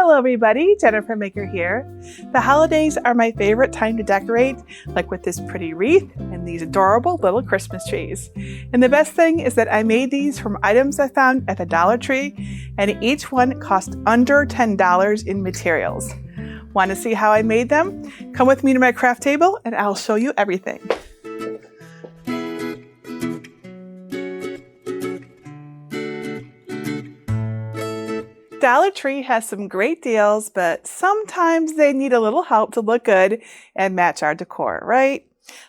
Hello everybody, Jennifer Maker here. The holidays are my favorite time to decorate, like with this pretty wreath and these adorable little Christmas trees. And the best thing is that I made these from items I found at the Dollar Tree, and each one cost under $10 in materials. Want to see how I made them? Come with me to my craft table and I'll show you everything. Dollar Tree has some great deals, but sometimes they need a little help to look good and match our decor, right?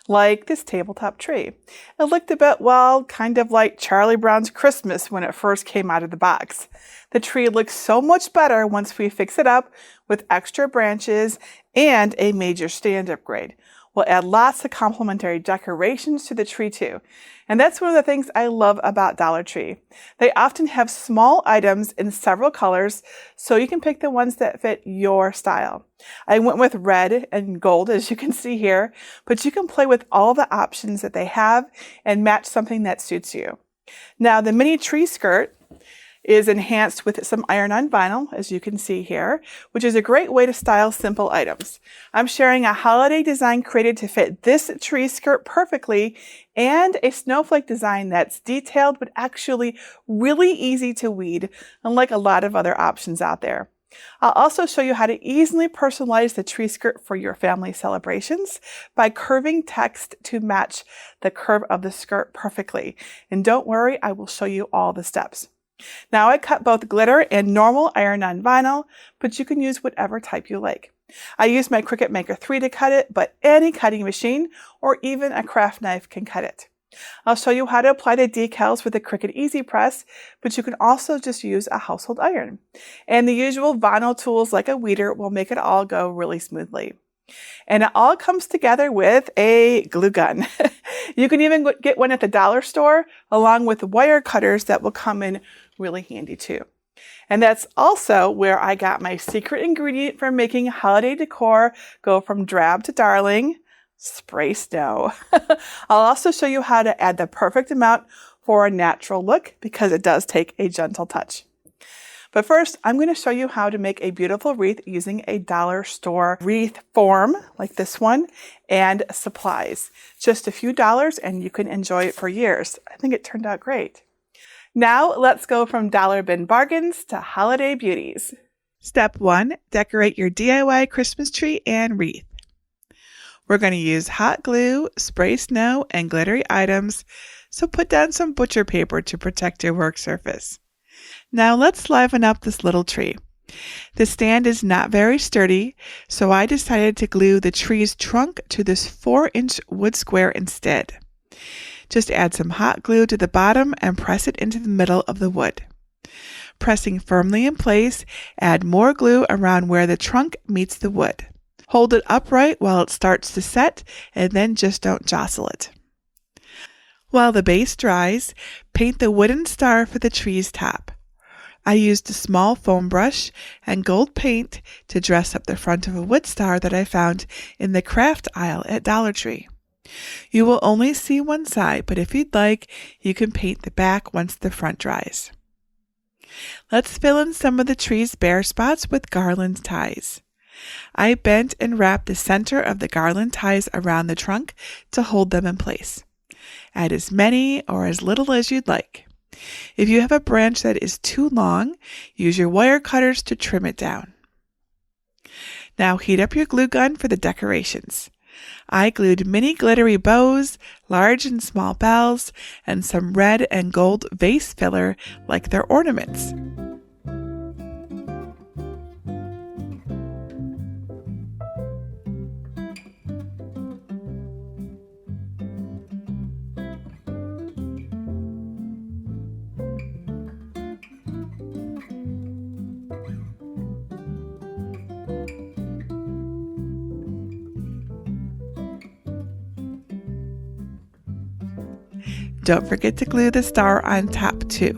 Like this tabletop tree. It looked a bit, well, kind of like Charlie Brown's Christmas when it first came out of the box. The tree looks so much better once we fix it up with extra branches and a major stand upgrade. We'll add lots of complimentary decorations to the tree too. And that's one of the things I love about Dollar Tree. They often have small items in several colors, so you can pick the ones that fit your style. I went with red and gold, as you can see here, but you can play with all the options that they have and match something that suits you. Now, the mini tree skirt is enhanced with some iron-on vinyl, as you can see here, which is a great way to style simple items. I'm sharing a holiday design created to fit this tree skirt perfectly and a snowflake design that's detailed but actually really easy to weed, unlike a lot of other options out there. I'll also show you how to easily personalize the tree skirt for your family celebrations by curving text to match the curve of the skirt perfectly. And don't worry, I will show you all the steps. Now I cut both glitter and normal iron-on vinyl, but you can use whatever type you like. I used my Cricut Maker 3 to cut it, but any cutting machine or even a craft knife can cut it. I'll show you how to apply the decals with the Cricut Easy Press, but you can also just use a household iron. And the usual vinyl tools like a weeder will make it all go really smoothly. And it all comes together with a glue gun. You can even get one at the dollar store along with wire cutters that will come in really handy too. And that's also where I got my secret ingredient for making holiday decor go from drab to darling: spray snow. I'll also show you how to add the perfect amount for a natural look, because it does take a gentle touch. But first, I'm going to show you how to make a beautiful wreath using a dollar store wreath form like this one and supplies. Just a few dollars and you can enjoy it for years. I think it turned out great. Now let's go from dollar bin bargains to holiday beauties. Step 1, decorate your DIY Christmas tree and wreath. We're going to use hot glue, spray snow, and glittery items, so put down some butcher paper to protect your work surface. Now let's liven up this little tree. The stand is not very sturdy, so I decided to glue the tree's trunk to this 4-inch wood square instead. Just add some hot glue to the bottom and press it into the middle of the wood. Pressing firmly in place, add more glue around where the trunk meets the wood. Hold it upright while it starts to set, and then just don't jostle it. While the base dries, paint the wooden star for the tree's top. I used a small foam brush and gold paint to dress up the front of a wood star that I found in the craft aisle at Dollar Tree. You will only see one side, but if you'd like, you can paint the back once the front dries. Let's fill in some of the tree's bare spots with garland ties. I bent and wrapped the center of the garland ties around the trunk to hold them in place. Add as many or as little as you'd like. If you have a branch that is too long, use your wire cutters to trim it down. Now heat up your glue gun for the decorations. I glued mini glittery bows, large and small bells, and some red and gold vase filler like their ornaments. Don't forget to glue the star on top too.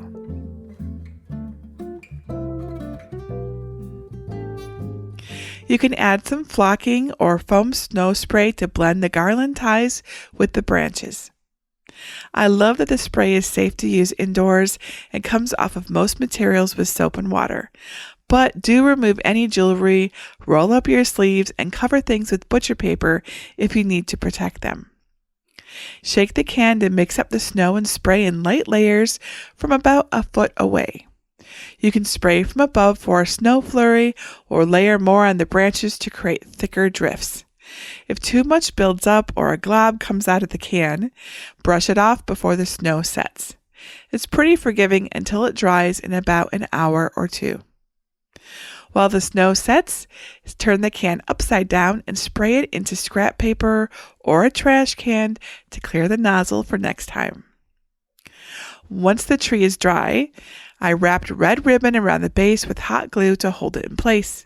You can add some flocking or foam snow spray to blend the garland ties with the branches. I love that the spray is safe to use indoors and comes off of most materials with soap and water. but do remove any jewelry, roll up your sleeves, and cover things with butcher paper if you need to protect them. Shake the can to mix up the snow and spray in light layers from about a foot away. You can spray from above for a snow flurry or layer more on the branches to create thicker drifts. If too much builds up or a glob comes out of the can, brush it off before the snow sets. It's pretty forgiving until it dries in about an hour or two. While the snow sets, turn the can upside down and spray it into scrap paper or a trash can to clear the nozzle for next time. Once the tree is dry, I wrapped red ribbon around the base with hot glue to hold it in place.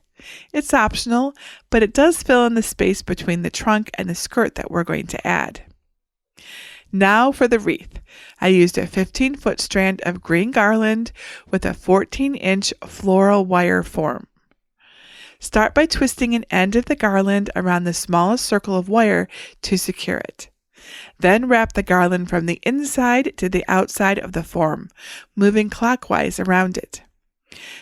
It's optional, but it does fill in the space between the trunk and the skirt that we're going to add. Now for the wreath. I used a 15-foot strand of green garland with a 14-inch floral wire form. Start by twisting an end of the garland around the smallest circle of wire to secure it. Then wrap the garland from the inside to the outside of the form, moving clockwise around it.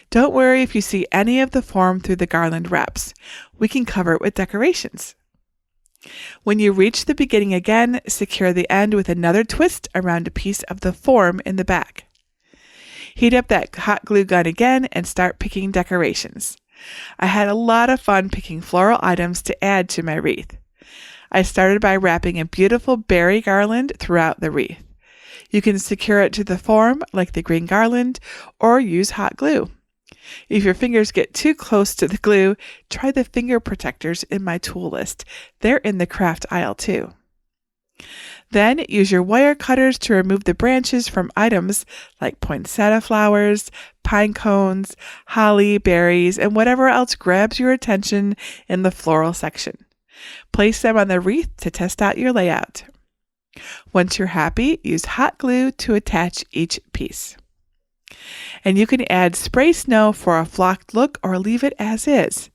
Don't worry if you see any of the form through the garland wraps. We can cover it with decorations. When you reach the beginning again, secure the end with another twist around a piece of the form in the back. Heat up that hot glue gun again and start picking decorations. I had a lot of fun picking floral items to add to my wreath. I started by wrapping a beautiful berry garland throughout the wreath. You can secure it to the form like the green garland or use hot glue. If your fingers get too close to the glue, try the finger protectors in my tool list. They're in the craft aisle too. Then use your wire cutters to remove the branches from items like poinsettia flowers, pine cones, holly, berries, and whatever else grabs your attention in the floral section. Place them on the wreath to test out your layout. Once you're happy, use hot glue to attach each piece. And you can add spray snow for a flocked look or leave it as is.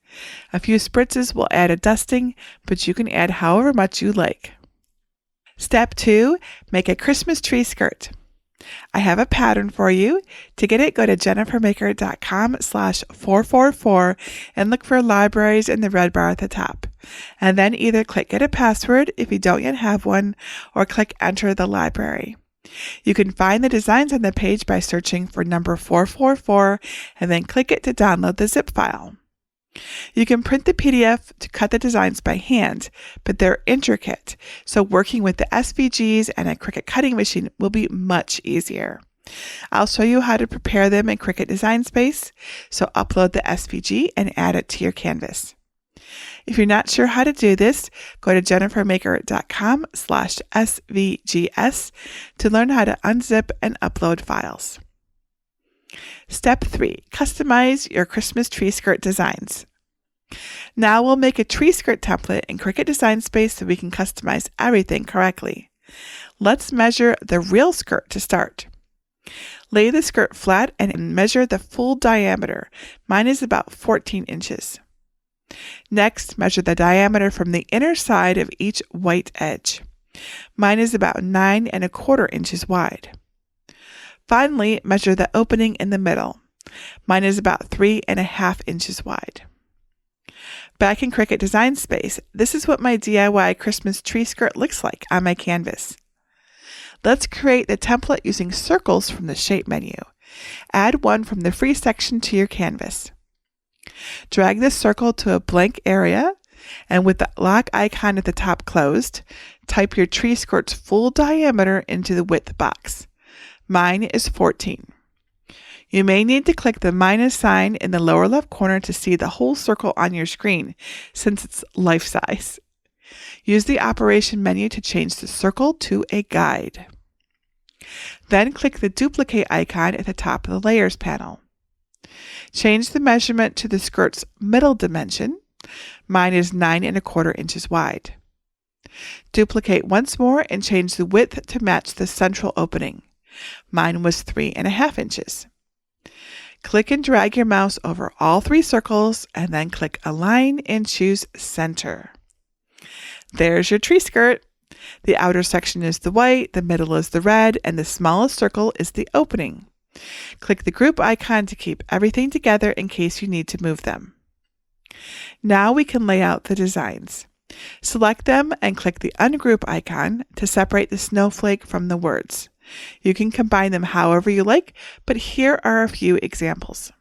A few spritzes will add a dusting, but you can add however much you like. Step 2, make a Christmas tree skirt. I have a pattern for you. To get it, go to jennifermaker.com/444 and look for libraries in the red bar at the top. And then either click Get a Password if you don't yet have one, or click Enter the library. You can find the designs on the page by searching for number 444 and then click it to download the zip file. You can print the PDF to cut the designs by hand, but they're intricate, so working with the SVGs and a Cricut cutting machine will be much easier. I'll show you how to prepare them in Cricut Design Space, so upload the SVG and add it to your canvas. If you're not sure how to do this, go to jennifermaker.com/SVGS to learn how to unzip and upload files. Step 3, customize your Christmas tree skirt designs. Now we'll make a tree skirt template in Cricut Design Space so we can customize everything correctly. Let's measure the real skirt to start. Lay the skirt flat and measure the full diameter. Mine is about 14 inches. Next, measure the diameter from the inner side of each white edge. Mine is about 9 1/4 inches wide. Finally, measure the opening in the middle. Mine is about 3 1/2 inches wide. Back in Cricut Design Space, this is what my DIY Christmas tree skirt looks like on my canvas. Let's create the template using circles from the Shape menu. Add one from the free section to your canvas. Drag this circle to a blank area, and with the lock icon at the top closed, type your tree skirt's full diameter into the width box. Mine is 14. You may need to click the minus sign in the lower left corner to see the whole circle on your screen, since it's life size. Use the operation menu to change the circle to a guide. Then click the duplicate icon at the top of the Layers panel. Change the measurement to the skirt's middle dimension. Mine is 9 1/4 inches wide. Duplicate once more and change the width to match the central opening. Mine was 3 1/2 inches. Click and drag your mouse over all 3 circles and then click Align and choose Center. There's your tree skirt. The outer section is the white, the middle is the red, and the smallest circle is the opening. Click the group icon to keep everything together in case you need to move them. Now we can lay out the designs. Select them and click the ungroup icon to separate the snowflake from the words. You can combine them however you like, but here are a few examples.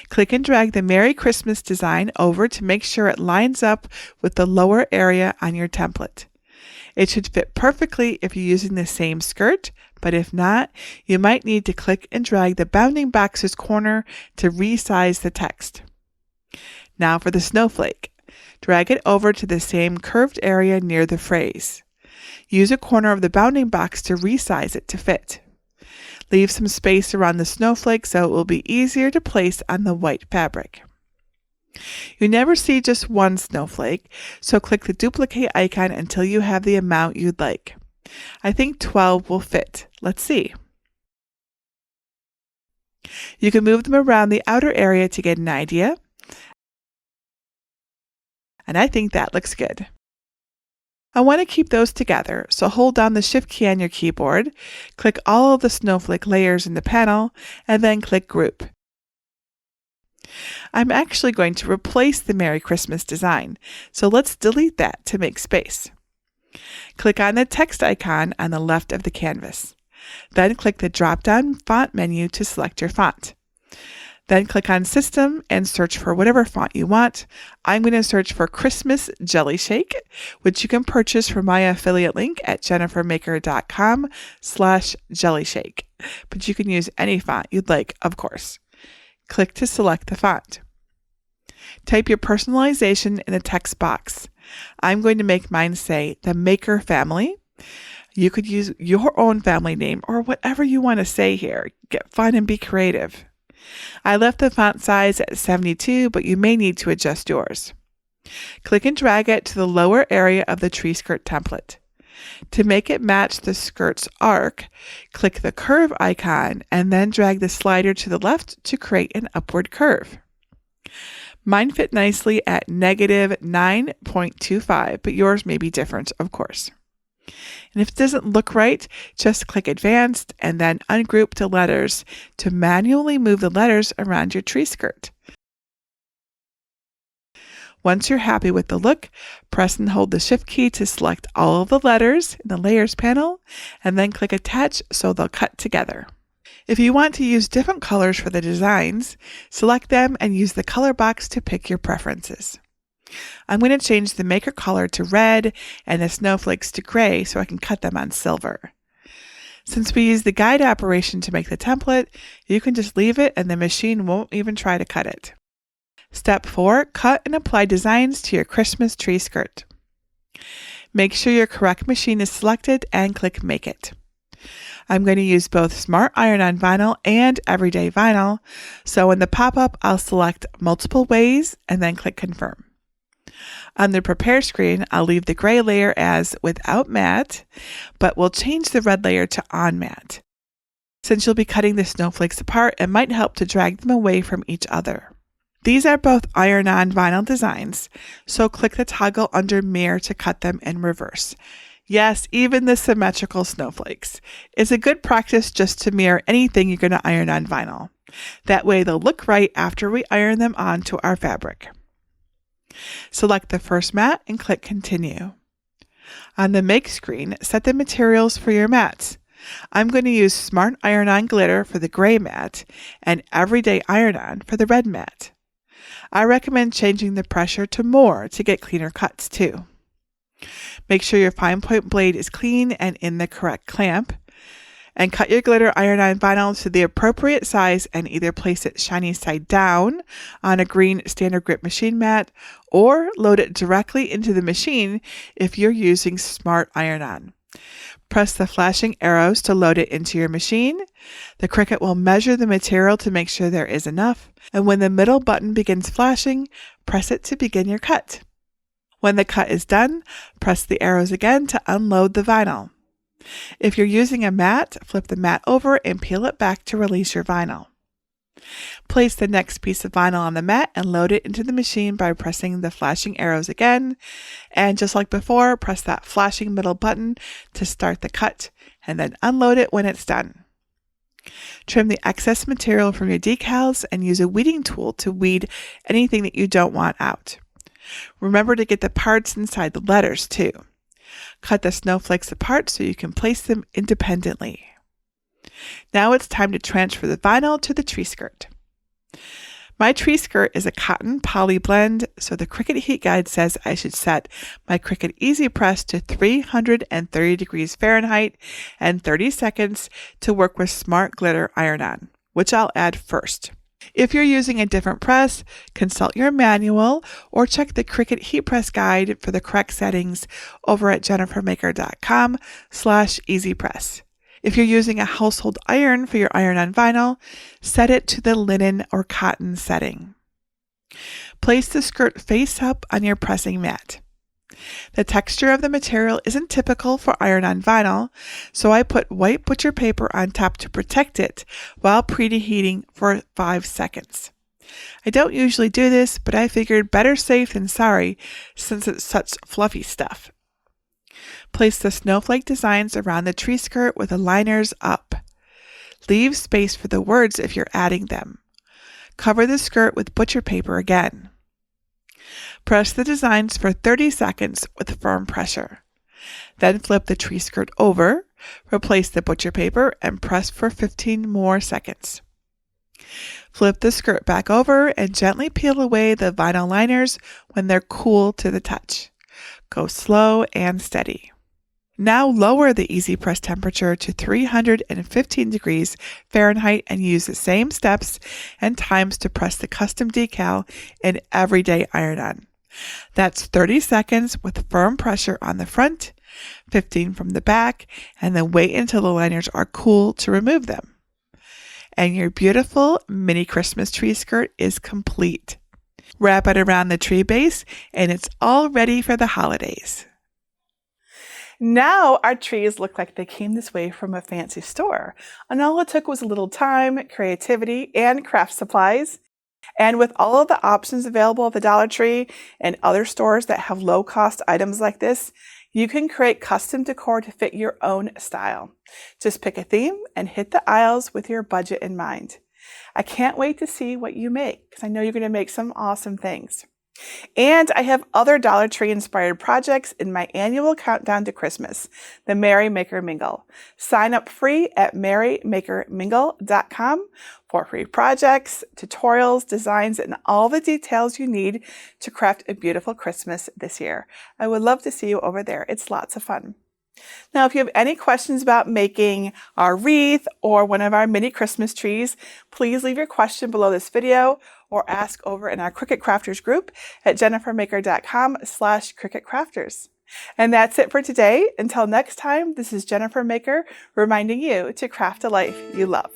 Click and drag the Merry Christmas design over to make sure it lines up with the lower area on your template. It should fit perfectly if you're using the same skirt, but if not, you might need to click and drag the bounding box's corner to resize the text. Now for the snowflake. Drag it over to the same curved area near the phrase. Use a corner of the bounding box to resize it to fit. Leave some space around the snowflake so it will be easier to place on the white fabric. You never see just one snowflake, so click the duplicate icon until you have the amount you'd like. I think 12 will fit. Let's see. You can move them around the outer area to get an idea. And I think that looks good. I want to keep those together, so hold down the Shift key on your keyboard, click all of the snowflake layers in the panel, and then click Group. I'm actually going to replace the Merry Christmas design, so let's delete that to make space. Click on the text icon on the left of the canvas. Then click the drop-down font menu to select your font. Then click on System and search for whatever font you want. I'm going to search for Christmas Jelly Shake, which you can purchase from my affiliate link at jennifermaker.com/jellyshake. But you can use any font you'd like, of course. Click to select the font. Type your personalization in the text box. I'm going to make mine say the Maker Family. You could use your own family name or whatever you want to say here. Get fun and be creative. I left the font size at 72, but you may need to adjust yours. Click and drag it to the lower area of the tree skirt template. To make it match the skirt's arc, click the curve icon and then drag the slider to the left to create an upward curve. Mine fit nicely at -9.25, but yours may be different, of course. And if it doesn't look right, just click Advanced and then ungroup the letters to manually move the letters around your tree skirt. Once you're happy with the look, press and hold the Shift key to select all of the letters in the Layers panel, and then click Attach so they'll cut together. If you want to use different colors for the designs, select them and use the color box to pick your preferences. I'm going to change the maker color to red and the snowflakes to gray so I can cut them on silver. Since we use the guide operation to make the template, you can just leave it and the machine won't even try to cut it. Step 4, cut and apply designs to your Christmas tree skirt. Make sure your correct machine is selected and click Make It. I'm going to use both Smart Iron-On Vinyl and Everyday Vinyl, so in the pop-up I'll select Multiple Ways and then click Confirm. On the Prepare screen, I'll leave the gray layer as Without Matte, but we'll change the red layer to On Matte. Since you'll be cutting the snowflakes apart, it might help to drag them away from each other. These are both iron-on vinyl designs, so click the toggle under Mirror to cut them in reverse. Yes, even the symmetrical snowflakes. It's a good practice just to mirror anything you're going to iron on vinyl. That way they'll look right after we iron them onto our fabric. Select the first mat and click Continue. On the Make screen, set the materials for your mats. I'm going to use Smart Iron-On Glitter for the gray mat and Everyday Iron-On for the red mat. I recommend changing the pressure to more to get cleaner cuts too. Make sure your fine point blade is clean and in the correct clamp. And cut your glitter iron-on vinyl to the appropriate size and either place it shiny side down on a green standard grip machine mat or load it directly into the machine if you're using Smart Iron-On. Press the flashing arrows to load it into your machine. The Cricut will measure the material to make sure there is enough, and when the middle button begins flashing, press it to begin your cut. When the cut is done, press the arrows again to unload the vinyl. If you're using a mat, flip the mat over and peel it back to release your vinyl. Place the next piece of vinyl on the mat and load it into the machine by pressing the flashing arrows again. And just like before, press that flashing middle button to start the cut and then unload it when it's done. Trim the excess material from your decals and use a weeding tool to weed anything that you don't want out. Remember to get the parts inside the letters too. Cut the snowflakes apart so you can place them independently. Now it's time to transfer the vinyl to the tree skirt. My tree skirt is a cotton poly blend, so the Cricut Heat Guide says I should set my Cricut Easy Press to 330 degrees Fahrenheit and 30 seconds to work with Smart Glitter Iron-On, which I'll add first. If you're using a different press, consult your manual or check the Cricut Heat Press Guide for the correct settings over at jennifermaker.com/easypress. If you're using a household iron for your iron-on vinyl, set it to the linen or cotton setting. Place the skirt face up on your pressing mat. The texture of the material isn't typical for iron-on vinyl, so I put white butcher paper on top to protect it while preheating for 5 seconds. I don't usually do this, but I figured better safe than sorry since it's such fluffy stuff. Place the snowflake designs around the tree skirt with the liners up. Leave space for the words if you're adding them. Cover the skirt with butcher paper again. Press the designs for 30 seconds with firm pressure. Then flip the tree skirt over, replace the butcher paper, and press for 15 more seconds. Flip the skirt back over and gently peel away the vinyl liners when they're cool to the touch. Go slow and steady. Now lower the Easy Press temperature to 315 degrees Fahrenheit and use the same steps and times to press the custom decal in Everyday Iron-On. That's 30 seconds with firm pressure on the front, 15 from the back, and then wait until the liners are cool to remove them. And your beautiful mini Christmas tree skirt is complete. Wrap it around the tree base and it's all ready for the holidays. Now our trees look like they came this way from a fancy store, and all it took was a little time, creativity, and craft supplies. And with all of the options available at the Dollar Tree and other stores that have low-cost items like this, you can create custom decor to fit your own style. Just pick a theme and hit the aisles with your budget in mind. I can't wait to see what you make because I know you're going to make some awesome things. And I have other Dollar Tree inspired projects in my annual countdown to Christmas, the Merry Maker Mingle. Sign up free at merrymakermingle.com for free projects, tutorials, designs, and all the details you need to craft a beautiful Christmas this year. I would love to see you over there. It's lots of fun. Now, if you have any questions about making our wreath or one of our mini Christmas trees, please leave your question below this video or ask over in our Cricut Crafters group at jennifermaker.com/Cricut Crafters. And that's it for today. Until next time, this is Jennifer Maker reminding you to craft a life you love.